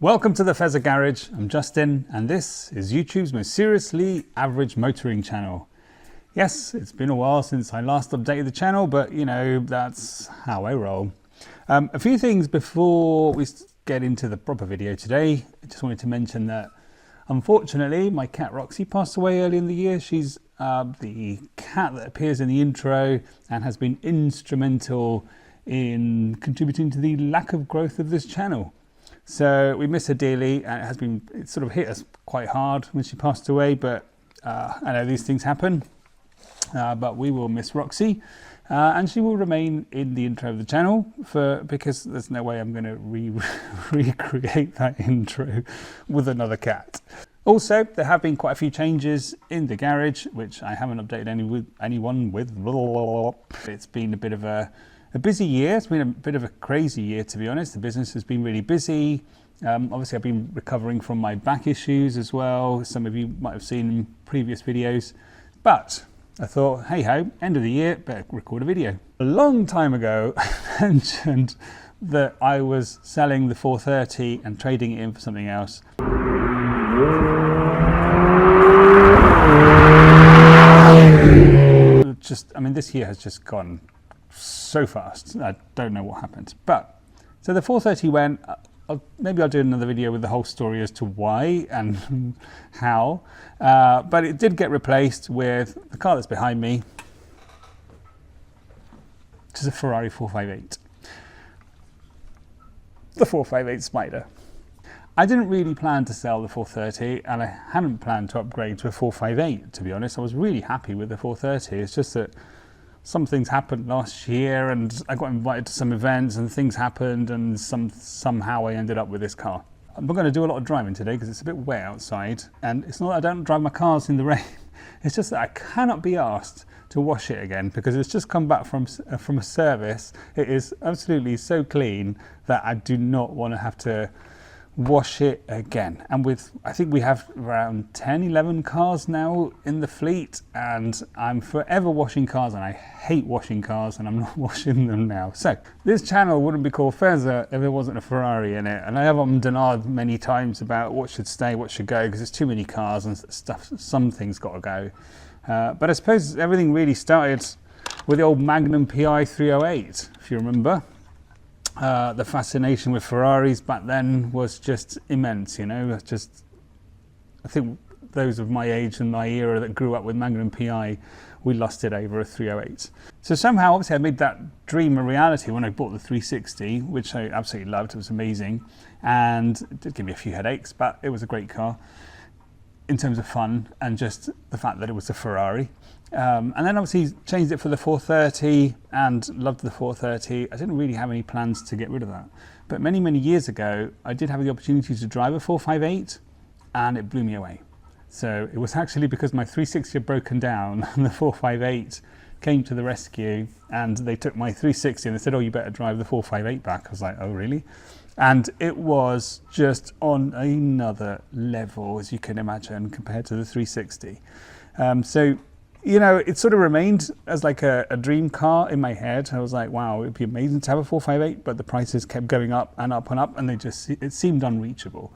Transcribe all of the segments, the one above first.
Welcome to the Fezza Garage. I'm Justin and this is YouTube's most seriously average motoring channel. Yes, it's been a while since I last updated the channel, but you know, that's how I roll. A few things before we get into the proper video today. I just wanted to mention that unfortunately my cat Roxy passed away early in the year. She's the cat that appears in the intro and has been instrumental in contributing to the lack of growth of this channel. So we miss her dearly, and it sort of hit us quite hard when she passed away, but I know these things happen, but we will miss Roxy, and she will remain in the intro of the channel because there's no way I'm going to recreate that intro with another cat. Also, there have been quite a few changes in the garage, which I haven't updated anyone with. It's been a bit of a busy year. It's been a bit of a crazy year, to be honest. The business has been really busy. Obviously, I've been recovering from my back issues as well. Some of you might have seen in previous videos. But I thought, hey ho, end of the year, better record a video. A long time ago, I mentioned that I was selling the 430 and trading it in for something else. This year has just gone so fast. I don't know what happened, but so the 430 went. Maybe I'll do another video with the whole story as to why and how, but it did get replaced with the car that's behind me, which is a Ferrari 458, the 458 Spider. I didn't really plan to sell the 430, and I hadn't planned to upgrade to a 458, to be honest. I was really happy with the 430. It's just that some things happened last year and I got invited to some events and things happened, and somehow I ended up with this car. I'm not going to do a lot of driving today because it's a bit wet outside, and it's not that I don't drive my cars in the rain. It's just that I cannot be asked to wash it again because it's just come back from a service. It is absolutely so clean that I do not want to have to wash it again. And I think we have around 10-11 cars now in the fleet, and I'm forever washing cars, and I hate washing cars, and I'm not washing them now. So this channel wouldn't be called Fezza if there wasn't a Ferrari in it, and I have ummed many times about what should stay, what should go, because there's too many cars and stuff. Some things got to go, but I suppose everything really started with the old Magnum PI 308, if you remember. The fascination with Ferraris back then was just immense, you know. I think those of my age and my era that grew up with Magnum PI, we lost it over a 308. So somehow, obviously, I made that dream a reality when I bought the 360, which I absolutely loved. It was amazing, and it did give me a few headaches, but it was a great car in terms of fun and just the fact that it was a Ferrari. And then obviously changed it for the 430 and loved the 430. I didn't really have any plans to get rid of that. But many, many years ago, I did have the opportunity to drive a 458 and it blew me away. So it was actually because my 360 had broken down and the 458 came to the rescue, and they took my 360 and they said, oh, you better drive the 458 back. I was like, oh, really? And it was just on another level, as you can imagine, compared to the 360. So, you know, it sort of remained as like a dream car in my head. I was like, wow, it'd be amazing to have a 458, but the prices kept going up and up and up, and it seemed unreachable.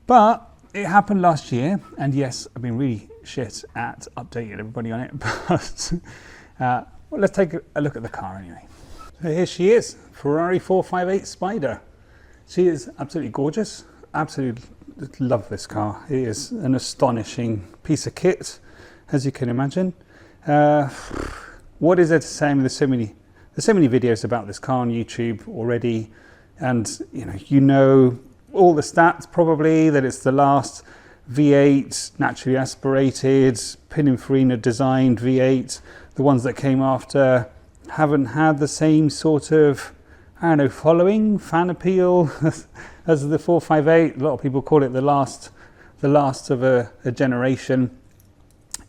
But it happened last year, and yes, I've been really shit at updating everybody on it, but well, let's take a look at the car anyway. So here she is, Ferrari 458 Spider. She is absolutely gorgeous. Absolutely love this car. It is an astonishing piece of kit, as you can imagine. What is there to say? I mean, there's so many videos about this car on YouTube already, and you know all the stats probably, that it's the last V8 naturally aspirated Pininfarina designed V8. The ones that came after haven't had the same sort of, I don't know, following, fan appeal as the 458. A lot of people call it the last of a generation.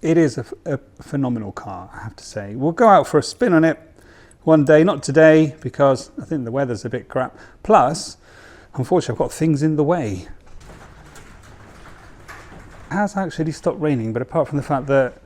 It is a phenomenal car, I have to say. We'll go out for a spin on it one day, not today, because I think the weather's a bit crap. Plus, unfortunately, I've got things in the way. It has actually stopped raining, but apart from the fact that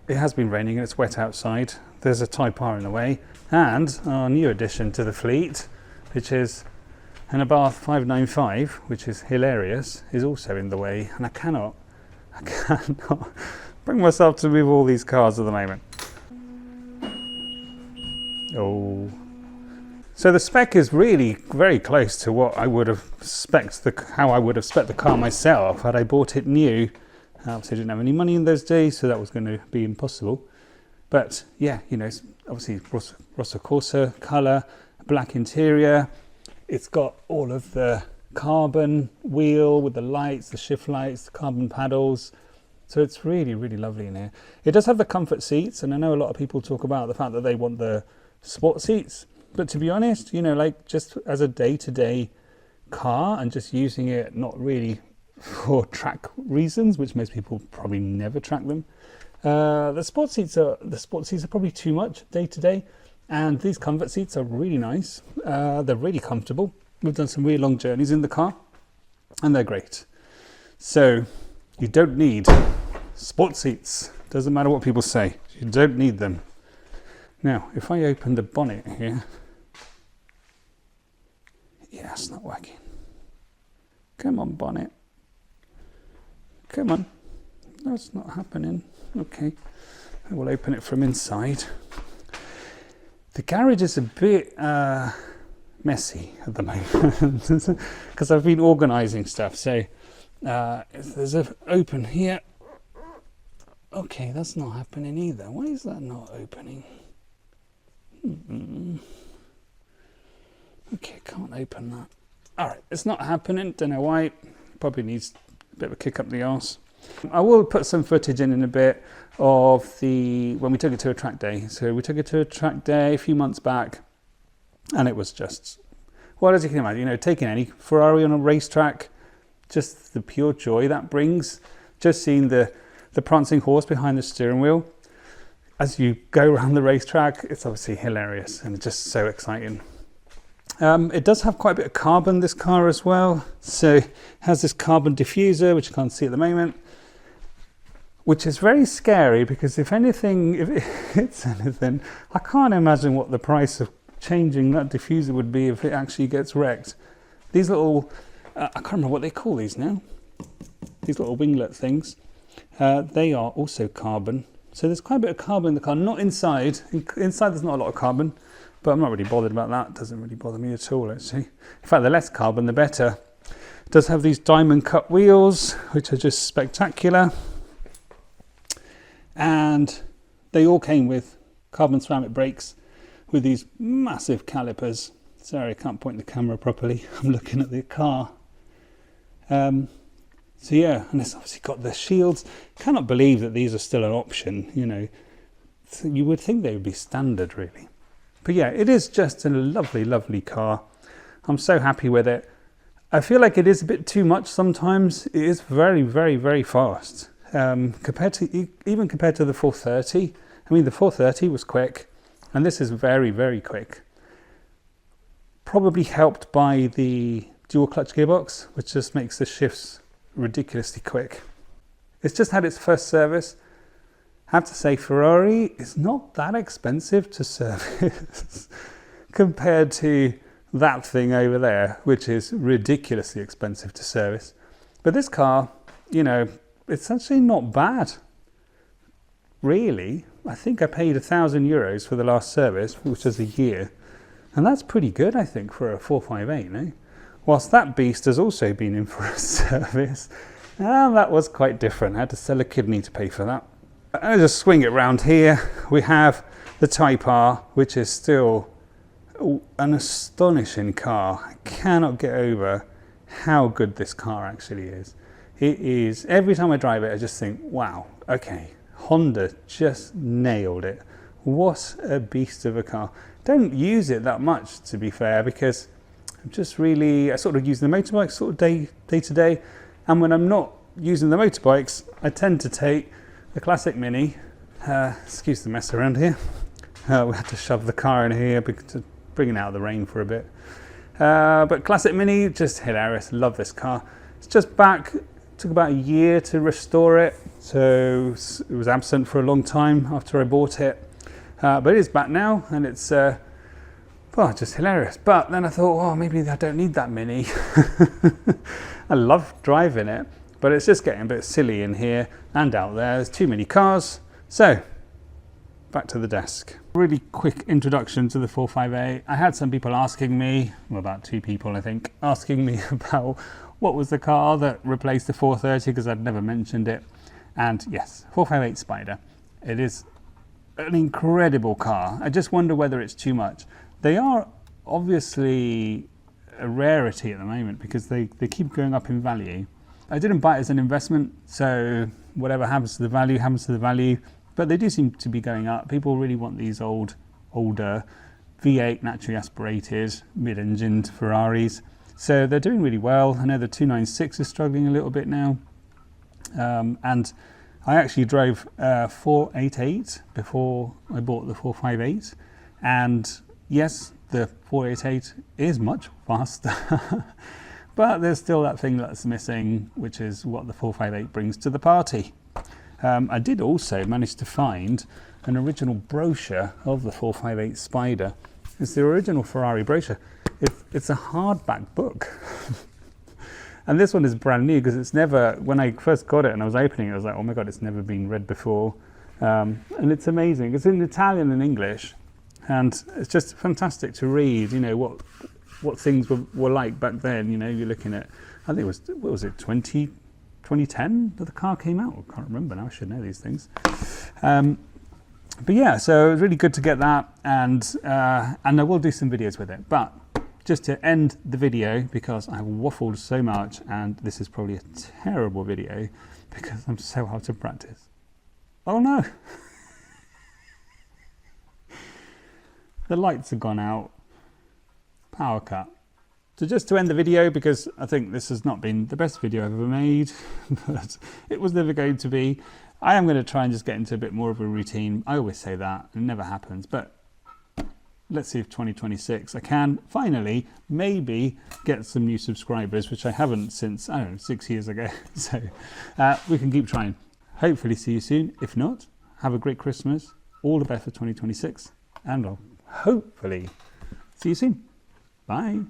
it has been raining and it's wet outside, there's a Type R in the way, and our new addition to the fleet, which is And a Bath 595, which is hilarious, is also in the way, and I cannot bring myself to move all these cars at the moment. Oh. So the spec is really very close to what I would have how I would have spec'd the car myself had I bought it new. Obviously I didn't have any money in those days, so that was going to be impossible. But yeah, you know, it's obviously Rosso Corsa colour, black interior. It's got all of the carbon wheel with the lights, the shift lights, the carbon paddles. So it's really, really lovely in here. It does have the comfort seats, and I know a lot of people talk about the fact that they want the sport seats. But to be honest, you know, like just as a day-to-day car and just using it not really for track reasons, which most people probably never track them. The sport seats are probably too much day-to-day. And these comfort seats are really nice. They're really comfortable. We've done some really long journeys in the car, and they're great. So you don't need sport seats. Doesn't matter what people say. You don't need them. Now, if I open the bonnet here, yeah, it's not working. Come on, bonnet. Come on. That's not happening. Okay. I will open it from inside. The garage is a bit messy at the moment because I've been organising stuff. So there's an open here. Okay, that's not happening either. Why is that not opening? Okay, can't open that. All right, it's not happening. Don't know why. Probably needs a bit of a kick up the arse. I will put some footage in a bit of when we took it to a track day. So we took it to a track day a few months back, and it was just, well, as you can imagine, you know, taking any Ferrari on a racetrack, just the pure joy that brings, just seeing the prancing horse behind the steering wheel as you go around the racetrack, it's obviously hilarious and just so exciting. It does have quite a bit of carbon, this car, as well. So it has this carbon diffuser, which you can't see at the moment, which is very scary because if it hits anything, I can't imagine what the price of changing that diffuser would be if it actually gets wrecked. These little, I can't remember what they call these now, these little winglet things, they are also carbon. So there's quite a bit of carbon in the car, not inside. Inside there's not a lot of carbon, but I'm not really bothered about that. It doesn't really bother me at all, actually. In fact, the less carbon, the better. It does have these diamond cut wheels, which are just spectacular. And they all came with carbon ceramic brakes with these massive calipers. Sorry, I can't point the camera properly. I'm looking at the car. So yeah, and it's obviously got the shields. Cannot believe that these are still an option, you know. So you would think they would be standard, really. But yeah, it is just a lovely, lovely car. I'm so happy with it. I feel like it is a bit too much sometimes. It is very, very, very fast. Compared to the 430. I mean, the 430 was quick, and this is very, very quick. Probably helped by the dual clutch gearbox, which just makes the shifts ridiculously quick. It's just had its first service. I have to say, Ferrari is not that expensive to service compared to that thing over there, which is ridiculously expensive to service. But this car, you know, it's actually not bad, really. I think I paid €1,000 for the last service, which is a year. And that's pretty good, I think, for a 458, eh? Whilst that beast has also been in for a service, and that was quite different. I had to sell a kidney to pay for that. I'll just swing it round here. We have the Type R, which is still an astonishing car. I cannot get over how good this car actually is. It is, every time I drive it, I just think, wow, okay, Honda just nailed it. What a beast of a car. Don't use it that much, to be fair, because I'm just really, I sort of use the motorbikes sort of day to day. And when I'm not using the motorbikes, I tend to take the Classic Mini. Excuse the mess around here. We had to shove the car in here to bring it out of the rain for a bit. But Classic Mini, just hilarious. Love this car. It's just back. Took about a year to restore it, so it was absent for a long time after I bought it. But it is back now, and it's Oh, just hilarious. But then I thought, oh, maybe I don't need that Mini. I love driving it, but it's just getting a bit silly in here and out there. There's too many cars. So, back to the desk. Really quick introduction to the 458. I had some people asking me, well, about 2 people I think, asking me about what was the car that replaced the 430 because I'd never mentioned it. And yes, 458 Spider. It is an incredible car. I just wonder whether it's too much. They are obviously a rarity at the moment because they keep going up in value. I didn't buy it as an investment, so whatever happens to the value happens to the value, but they do seem to be going up. People really want these older V8 naturally aspirated mid-engined Ferraris, so they're doing really well. I know the 296 is struggling a little bit now, and I actually drove 488 before I bought the 458, and yes, the 488 is much faster, but there's still that thing that's missing, which is what the 458 brings to the party. I did also manage to find an original brochure of the 458 Spider. It's the original Ferrari brochure. It's a hardback book. And this one is brand new because it's never, when I first got it and I was opening it, I was like, oh my God, it's never been read before. And it's amazing. It's in Italian and English. And it's just fantastic to read, you know, what things were like back then. You know, you're looking at, I think it was, what was it, 2010 that the car came out? I can't remember now, I should know these things. But yeah, so it was really good to get that, and I will do some videos with it. But just to end the video, because I have waffled so much, and this is probably a terrible video because I'm so hard to practice. Oh no! The lights have gone out. Power cut. So just to end the video, because I think this has not been the best video I've ever made, but it was never going to be. I am going to try and just get into a bit more of a routine. I always say that, it never happens, but let's see if 2026 I can finally maybe get some new subscribers, which I haven't since, I don't know, 6 years ago. So we can keep trying. Hopefully see you soon. If not, have a great Christmas. All the best for 2026, and I'll hopefully see you soon. Bye.